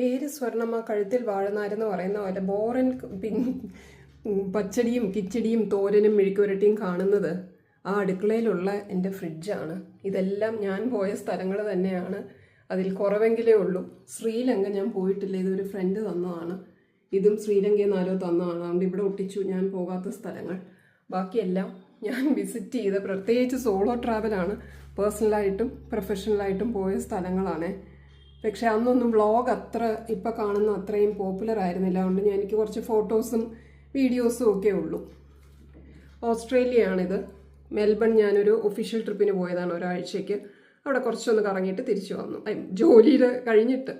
പേര് സ്വർണ്ണമ്മ കഴുത്തിൽ വാഴുന്നാരെന്ന് പറയുന്ന പോലെ ബോറൻ പച്ചടിയും കിച്ചടിയും തോരനും മെഴുക്കുരട്ടിയും കാണുന്നത് ആ അടുക്കളയിലുള്ള എൻ്റെ ഫ്രിഡ്ജാണ്. ഇതെല്ലാം ഞാൻ പോയ സ്ഥലങ്ങൾ തന്നെയാണ്. അതിൽ കുറവെങ്കിലേ ഉള്ളൂ. ശ്രീലങ്ക ഞാൻ പോയിട്ടില്ല, ഇതൊരു ഫ്രണ്ട് തന്നതാണ്. ഇതും ശ്രീലങ്കയിൽ നിന്ന് ആരോ തന്നതാണ്. അതുകൊണ്ട് ഇവിടെ ഒട്ടിച്ചു ഞാൻ പോകാത്ത സ്ഥലങ്ങൾ. ബാക്കിയെല്ലാം ഞാൻ വിസിറ്റ് ചെയ്ത, പ്രത്യേകിച്ച് സോളോ ട്രാവലാണ്, പേഴ്സണലായിട്ടും പ്രൊഫഷണലായിട്ടും പോയ സ്ഥലങ്ങളാണ്. പക്ഷെ അന്നൊന്നും വ്ളോഗ് അത്ര ഇപ്പം കാണുന്ന അത്രയും പോപ്പുലർ ആയിരുന്നില്ല. അതുകൊണ്ട് എനിക്ക് കുറച്ച് ഫോട്ടോസും വീഡിയോസും ഒക്കെ ഉള്ളൂ. ഓസ്ട്രേലിയയാണിത്. മെൽബൺ ഞാനൊരു ഒഫീഷ്യൽ ട്രിപ്പിന് പോയതാണ് ഒരാഴ്ചയ്ക്ക്. അവിടെ കുറച്ചൊന്ന് കറങ്ങിയിട്ട് തിരിച്ചു വന്നു, ജോലിയിൽ കഴിഞ്ഞിട്ട്.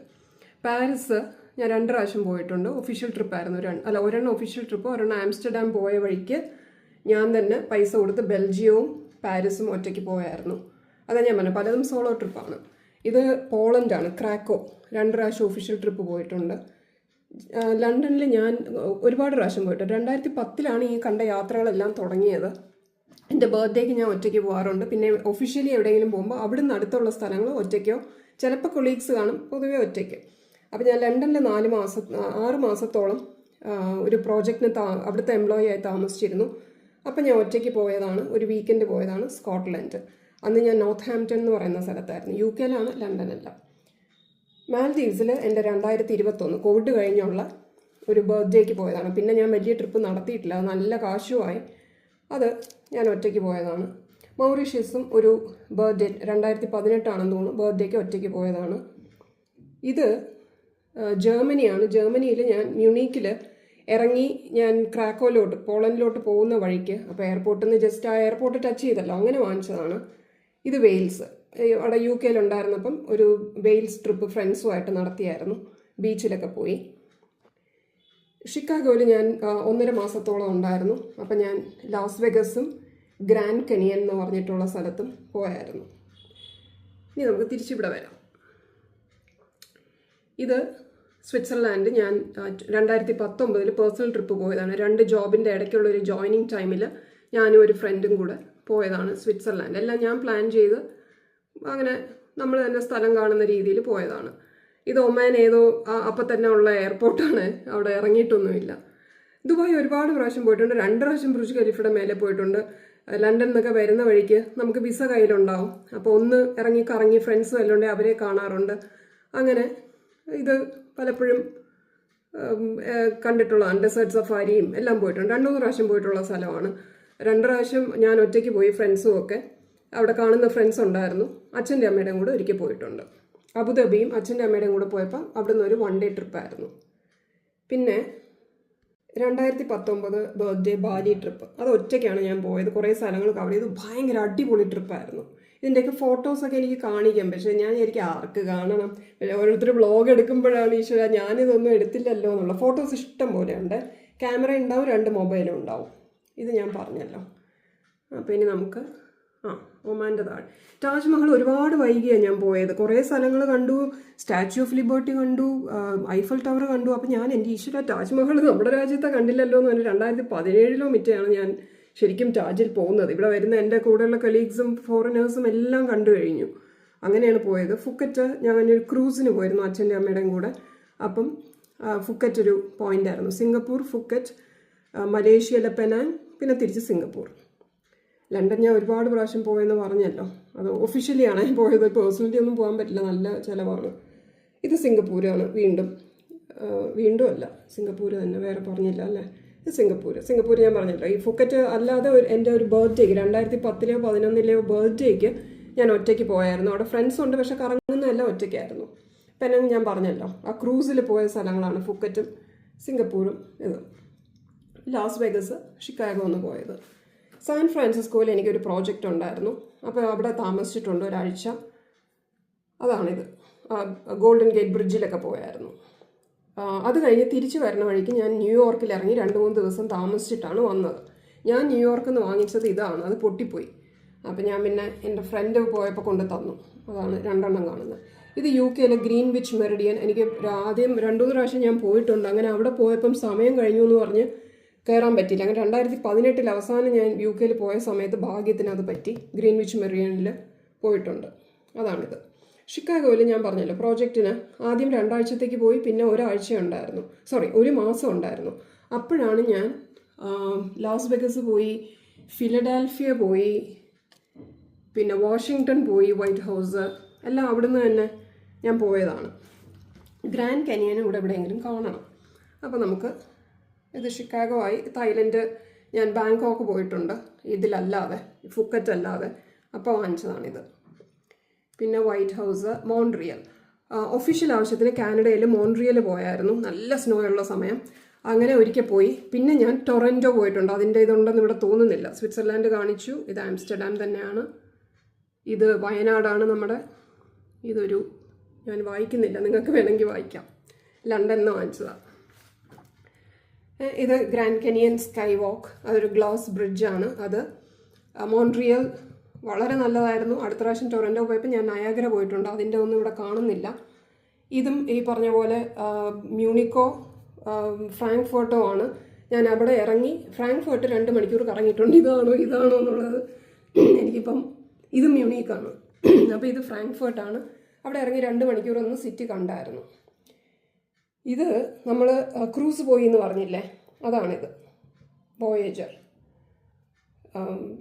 പാരീസ് ഞാൻ 2 പ്രാവശ്യം പോയിട്ടുണ്ട്. ഒഫീഷ്യൽ ട്രിപ്പായിരുന്നു. ഒരെണ്ണം ഒഫീഷ്യൽ ട്രിപ്പ്, ഒരെണ്ണം ആംസ്റ്റർഡാം പോയ വഴിക്ക് ഞാൻ തന്നെ പൈസ കൊടുത്ത് ബെൽജിയവും പാരീസും ഒറ്റയ്ക്ക് പോയായിരുന്നു. അതാ ഞാൻ പറഞ്ഞു, പലതും സോളോ ട്രിപ്പാണ്. ഇത് പോളണ്ടാണ്, ക്രാക്കോ. 2 പ്രാവശ്യം ഒഫീഷ്യൽ ട്രിപ്പ് പോയിട്ടുണ്ട്. ലണ്ടനിൽ ഞാൻ ഒരുപാട് പ്രാവശ്യം പോയിട്ടുണ്ട്. 2010 ഈ കണ്ട യാത്രകളെല്ലാം തുടങ്ങിയത്. എൻ്റെ ബർത്ത്ഡേക്ക് ഞാൻ ഒറ്റയ്ക്ക് പോകാറുണ്ട്. പിന്നെ ഒഫീഷ്യലി എവിടെയെങ്കിലും പോകുമ്പോൾ അവിടുന്ന് അടുത്തുള്ള സ്ഥലങ്ങൾ ഒറ്റയ്ക്കോ, ചിലപ്പോൾ കൊളീഗ്സ് കാണും, പൊതുവെ ഒറ്റയ്ക്ക്. അപ്പോൾ ഞാൻ ലണ്ടനിൽ 6 മാസത്തോളം ഒരു പ്രോജക്റ്റിന് അവിടുത്തെ എംപ്ലോയി ആയി താമസിച്ചിരുന്നു. അപ്പം ഞാൻ ഒറ്റയ്ക്ക് പോയതാണ്, ഒരു വീക്കെൻഡ് പോയതാണ് സ്കോട്ട്ലൻഡ്. അന്ന് ഞാൻ നോർത്ത് ഹാംപ്റ്റൺ എന്ന് പറയുന്ന സ്ഥലത്തായിരുന്നു. UK ലണ്ടനല്ല. മാൽദീവ്സിൽ എൻ്റെ 2021 കോവിഡ് കഴിഞ്ഞുള്ള ഒരു ബർത്ത്ഡേക്ക് പോയതാണ്. പിന്നെ ഞാൻ വലിയ ട്രിപ്പ് നടത്തിയിട്ടില്ല, നല്ല കാശുമായി. അത് ഞാൻ ഒറ്റയ്ക്ക് പോയതാണ്. മൗറീഷ്യസും ഒരു ബർത്ത്ഡേ 2018 തോന്നുന്നു, ബർത്ത്ഡേക്ക് ഒറ്റയ്ക്ക് പോയതാണ്. ഇത് ജർമ്മനിയാണ്. ജർമ്മനിയിൽ ഞാൻ മ്യൂണിക്കിൽ ഇറങ്ങി ഞാൻ ക്രാക്കോയിലോട്ട്, പോളണ്ടിലോട്ട് പോകുന്ന വഴിക്ക്, അപ്പോൾ എയർപോർട്ടിൽ നിന്ന് ജസ്റ്റ് ആ എയർപോർട്ട് ടച്ച് ചെയ്തല്ലോ, അങ്ങനെ വാങ്ങിച്ചതാണ്. ഇത് വെയിൽസ്. അവിടെ UK ഉണ്ടായിരുന്നപ്പം ഒരു വെയിൽസ് ട്രിപ്പ് ഫ്രണ്ട്സുമായിട്ട് നടത്തിയായിരുന്നു. ബീച്ചിലൊക്കെ പോയി. ഷിക്കാഗോയിൽ ഞാൻ 1.5 മാസത്തോളം ഉണ്ടായിരുന്നു. അപ്പം ഞാൻ ലാസ് വെഗസും ഗ്രാൻഡ് കനിയൻ എന്ന് പറഞ്ഞിട്ടുള്ള സ്ഥലത്തും പോയായിരുന്നു. ഇനി നമുക്ക് തിരിച്ചിവിടെ വരാം. ഇത് സ്വിറ്റ്സർലാൻഡ്. ഞാൻ 2019 പേഴ്സണൽ ട്രിപ്പ് പോയതാണ്. 2 ജോബിൻ്റെ ഇടയ്ക്കുള്ള ഒരു ജോയിനിങ് ടൈമിൽ ഞാനും ഒരു ഫ്രണ്ടും കൂടെ പോയതാണ് സ്വിറ്റ്സർലാൻഡ്. എല്ലാം ഞാൻ പ്ലാൻ ചെയ്ത് അങ്ങനെ നമ്മൾ തന്നെ സ്ഥലം കാണുന്ന രീതിയിൽ പോയതാണ്. ഇത് ഒമാൻ ഏതോ അപ്പം തന്നെ ഉള്ള എയർപോർട്ടാണ്, അവിടെ ഇറങ്ങിയിട്ടൊന്നുമില്ല. ദുബായ് ഒരുപാട് പ്രാവശ്യം പോയിട്ടുണ്ട്. 2 പ്രാവശ്യം ബുർജ് ഖലീഫയുടെ മേലെ പോയിട്ടുണ്ട്. ലണ്ടനിൽ നിന്നൊക്കെ വരുന്ന വഴിക്ക് നമുക്ക് വിസ കയ്യിലുണ്ടാവും. അപ്പോൾ ഒന്ന് കറങ്ങി ഫ്രണ്ട്സും എല്ലാം ഉണ്ടെങ്കിൽ അവരെ കാണാറുണ്ട്. അങ്ങനെ ഇത് പലപ്പോഴും കണ്ടിട്ടുള്ളതാണ്. ഡെസേർട്ട് സഫാരിയും എല്ലാം പോയിട്ടുണ്ട്. 2-3 പ്രാവശ്യം പോയിട്ടുള്ള സ്ഥലമാണ്. 2 പ്രാവശ്യം ഞാൻ ഒറ്റയ്ക്ക് പോയി, ഫ്രണ്ട്സും ഒക്കെ. അവിടെ കാണുന്ന ഫ്രണ്ട്സ് ഉണ്ടായിരുന്നു. അച്ഛൻ്റെ അമ്മയുടെയും കൂടെ ഒരിക്കൽ പോയിട്ടുണ്ട്. അബുദാബിയും അച്ഛൻ്റെ അമ്മയുടെയും കൂടെ പോയപ്പോൾ അവിടെ നിന്ന് ഒരു 1 ഡേ ട്രിപ്പായിരുന്നു. പിന്നെ 2019 ബർത്ത്ഡേ ബാലി ട്രിപ്പ്, അത് ഒറ്റയ്ക്കാണ് ഞാൻ പോയത്. കുറേ സ്ഥലങ്ങൾ കവർ ചെയ്തു. ഭയങ്കര അടിപൊളി ട്രിപ്പായിരുന്നു. ഇതിൻ്റെയൊക്കെ ഫോട്ടോസൊക്കെ എനിക്ക് കാണിക്കാം, പക്ഷേ ഞാൻ എനിക്ക് ആർക്ക് കാണണം? ഓരോരുത്തർ വ്ളോഗ് എടുക്കുമ്പോഴാണ് ഈശ്വര ഞാനിതൊന്നും എടുത്തില്ലല്ലോ എന്നുള്ള. ഫോട്ടോസ് ഇഷ്ടം പോലെ ഉണ്ട്. ക്യാമറ ഉണ്ടാവും, 2 മൊബൈലും ഉണ്ടാവും. ഇത് ഞാൻ പറഞ്ഞല്ലോ. അപ്പോൾ ഇനി നമുക്ക് ഒമാൻ്റെ താഴെ താജ്മഹൽ. ഒരുപാട് വൈകിയാണ് ഞാൻ പോയത്. കുറേ സ്ഥലങ്ങൾ കണ്ടു. സ്റ്റാച്യു ഓഫ് ലിബർട്ടി കണ്ടു, ഐഫൽ ടവർ കണ്ടു. അപ്പോൾ ഞാൻ എൻ്റെ ഈശ്വര താജ്മഹൽ നമ്മുടെ രാജ്യത്തെ കണ്ടില്ലല്ലോ എന്ന് പറഞ്ഞാൽ 2017 മറ്റെയാണ് ഞാൻ ശരിക്കും താജിൽ പോകുന്നത്. ഇവിടെ വരുന്ന എൻ്റെ കൂടെയുള്ള കൊളീഗ്സും ഫോറിനേഴ്സും എല്ലാം കണ്ടു കഴിഞ്ഞു. അങ്ങനെയാണ് പോയത്. ഫുക്കറ്റ് ഞാനൊരു ക്രൂസിന് പോയിരുന്നു അച്ഛൻ്റെ അമ്മയുടെയും കൂടെ. അപ്പം ഫുക്കറ്റ് ഒരു പോയിൻ്റായിരുന്നു. സിംഗപ്പൂർ, ഫുക്കറ്റ്, മലേഷ്യയിലെ പെനാങ്, പിന്നെ തിരിച്ച് സിംഗപ്പൂർ. ലണ്ടൻ ഞാൻ ഒരുപാട് പ്രാവശ്യം പോയെന്ന് പറഞ്ഞല്ലോ. അത് ഒഫീഷ്യലിയാണ് പോയത്, പേഴ്സണലി ഒന്നും പോകാൻ പറ്റില്ല, നല്ല ചിലവാണ്. ഇത് സിംഗപ്പൂരാണ്. വീണ്ടും അല്ല, സിംഗപ്പൂർ തന്നെ, വേറെ പറഞ്ഞില്ല അല്ലേ. ഇത് സിംഗപ്പൂർ ഞാൻ പറഞ്ഞല്ലോ. ഈ ഫുക്കറ്റ് അല്ലാതെ എൻ്റെ ഒരു ബർത്ത്ഡേക്ക് 2010 11 ബർത്ത്ഡേക്ക് ഞാൻ ഒറ്റയ്ക്ക് പോയായിരുന്നു. അവിടെ ഫ്രണ്ട്സ് ഉണ്ട്, പക്ഷെ കറങ്ങുന്നതെല്ലാം ഒറ്റയ്ക്കായിരുന്നു. പെനാങ് ഞാൻ പറഞ്ഞല്ലോ, ആ ക്രൂസിൽ പോയ സ്ഥലങ്ങളാണ് ഫുക്കറ്റും സിംഗപ്പൂരും. ഇത് ലാസ് വെഗസ്, ഷിക്കാഗോ ഒന്ന് പോയത്. സാൻ ഫ്രാൻസിസ്കോയിൽ എനിക്കൊരു പ്രോജക്റ്റ് ഉണ്ടായിരുന്നു. അപ്പോൾ അവിടെ താമസിച്ചിട്ടുണ്ട് ഒരാഴ്ച. അതാണിത്. ഗോൾഡൻ ഗേറ്റ് ബ്രിഡ്ജിലൊക്കെ പോയായിരുന്നു. അത് കഴിഞ്ഞ് തിരിച്ചു വരുന്ന വഴിക്ക് ഞാൻ ന്യൂയോർക്കിൽ ഇറങ്ങി 2-3 ദിവസം താമസിച്ചിട്ടാണ് വന്നത്. ഞാൻ ന്യൂയോർക്കിൽ നിന്ന് വാങ്ങിച്ചത് ഇതാണ്, അത് പൊട്ടിപ്പോയി. അപ്പോൾ ഞാൻ പിന്നെ എൻ്റെ ഫ്രണ്ട് പോയപ്പോൾ കൊണ്ട് തന്നു. അതാണ് 2 കാണുന്നത്. ഇത് UK ഗ്രീൻവിച്ച് മെറിഡിയൻ. എനിക്ക് ആദ്യം 2-3 പ്രാവശ്യം ഞാൻ പോയിട്ടുണ്ട്. അങ്ങനെ അവിടെ പോയപ്പം സമയം കഴിഞ്ഞു എന്ന് പറഞ്ഞ് കയറാൻ പറ്റിയില്ല. അങ്ങനെ 2018 അവസാനം ഞാൻ UK പോയ സമയത്ത് ഭാഗ്യത്തിന് അത് പറ്റി. ഗ്രീൻവിച്ച് മെറിഡിയനിൽ പോയിട്ടുണ്ട്. അതാണിത്. ഷിക്കാഗോയിൽ ഞാൻ പറഞ്ഞല്ലോ പ്രോജക്റ്റിന് ആദ്യം 2 ആഴ്ചത്തേക്ക് പോയി, പിന്നെ ഒരാഴ്ച ഉണ്ടായിരുന്നു, 1 മാസം ഉണ്ടായിരുന്നു. അപ്പോഴാണ് ഞാൻ ലാസ് വെഗസ് പോയി, ഫിലഡൽഫിയ പോയി, പിന്നെ വാഷിങ്ടൺ പോയി, വൈറ്റ് ഹൗസ് എല്ലാം അവിടുന്ന് തന്നെ ഞാൻ പോയതാണ്. ഗ്രാൻഡ് കാനിയനും ഇവിടെ എവിടെയെങ്കിലും കാണണം. അപ്പോൾ നമുക്ക് ഇത് ഷിക്കാഗോ ആയി. തായ്ലൻഡ് ഞാൻ ബാങ്കോക്ക് പോയിട്ടുണ്ട്, ഇതിലല്ലാതെ ഫുക്കറ്റ് അല്ലാതെ, അപ്പോൾ വാങ്ങിച്ചതാണിത്. പിന്നെ വൈറ്റ് ഹൗസ്, മോൺട്രിയൽ. ഒഫീഷ്യൽ ആവശ്യത്തിന് കാനഡയിൽ മോൺട്രിയൽ പോയായിരുന്നു, നല്ല സ്നോ ഉള്ള സമയം. അങ്ങനെ ഒരിക്കൽ പോയി. പിന്നെ ഞാൻ ടൊറൻറ്റോ പോയിട്ടുണ്ട്, അതിൻ്റെ ഇതുണ്ടെന്ന് ഇവിടെ തോന്നുന്നില്ല. സ്വിറ്റ്സർലാൻഡ് കാണിച്ചു, ഇത് ആംസ്റ്റർഡാം തന്നെയാണ്. ഇത് വയനാടാണ് നമ്മുടെ. ഇതൊരു ഞാൻ വായിക്കുന്നില്ല, നിങ്ങൾക്ക് വേണമെങ്കിൽ വായിക്കാം. ലണ്ടനിൽ നിന്ന് വാങ്ങിച്ചതാണ്. ഇത് ഗ്രാൻഡ് കാനിയൻ സ്കൈ വാക്ക്, അതൊരു ഗ്ലാസ് ബ്രിഡ്ജാണ്. അത് മോൺട്രിയൽ വളരെ നല്ലതായിരുന്നു. അടുത്ത പ്രാവശ്യം ടൊറൻറ്റോ പോയപ്പോൾ ഞാൻ നയാഗ്ര പോയിട്ടുണ്ട്, അതിൻ്റെ ഒന്നും ഇവിടെ കാണുന്നില്ല. ഇതും ഈ പറഞ്ഞ പോലെ മ്യൂണിക്കോ ഫ്രാങ്ക്ഫർട്ടോ ആണ്. ഞാൻ അവിടെ ഇറങ്ങി ഫ്രാങ്ക്ഫർട്ട് 2 മണിക്കൂർ കറങ്ങിയിട്ടുണ്ട്. ഇതാണോ എന്നുള്ളത് എനിക്കിപ്പം, ഇത് മ്യൂണിക്കാണ്, അപ്പോൾ ഇത് ഫ്രാങ്ക്ഫർട്ടാണ്. അവിടെ ഇറങ്ങി 2 മണിക്കൂർ ഒന്ന് സിറ്റി കണ്ടായിരുന്നു. ഇത് നമ്മൾ ക്രൂസ് പോയി എന്ന് പറഞ്ഞില്ലേ, അതാണിത്. വോയേജർ,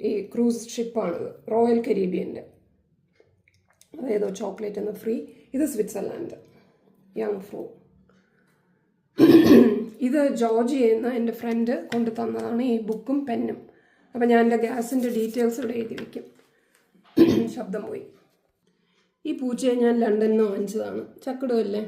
ഈ ക്രൂസ് ഷിപ്പാണിത്, റോയൽ കരീബിയൻ്റെ. അതേതോ ചോക്ലേറ്റ് എന്ന് ഫ്രീ. ഇത് സ്വിറ്റ്സർലാൻഡ്, യങ് ഫ്രൂ. ഇത് ജോർജിയയിൽ നിന്ന് എൻ്റെ ഫ്രണ്ട് കൊണ്ടു തന്നതാണ്, ഈ ബുക്കും പെന്നും. അപ്പം ഞാൻ എൻ്റെ ഗ്യാസിൻ്റെ ഡീറ്റെയിൽസ് ഇവിടെ എഴുതി വയ്ക്കും. ശബ്ദം പോയി. ഈ പൂച്ചയെ ഞാൻ ലണ്ടനിൽ നിന്ന് വാങ്ങിച്ചതാണ്. ചക്കിടുമല്ലേ.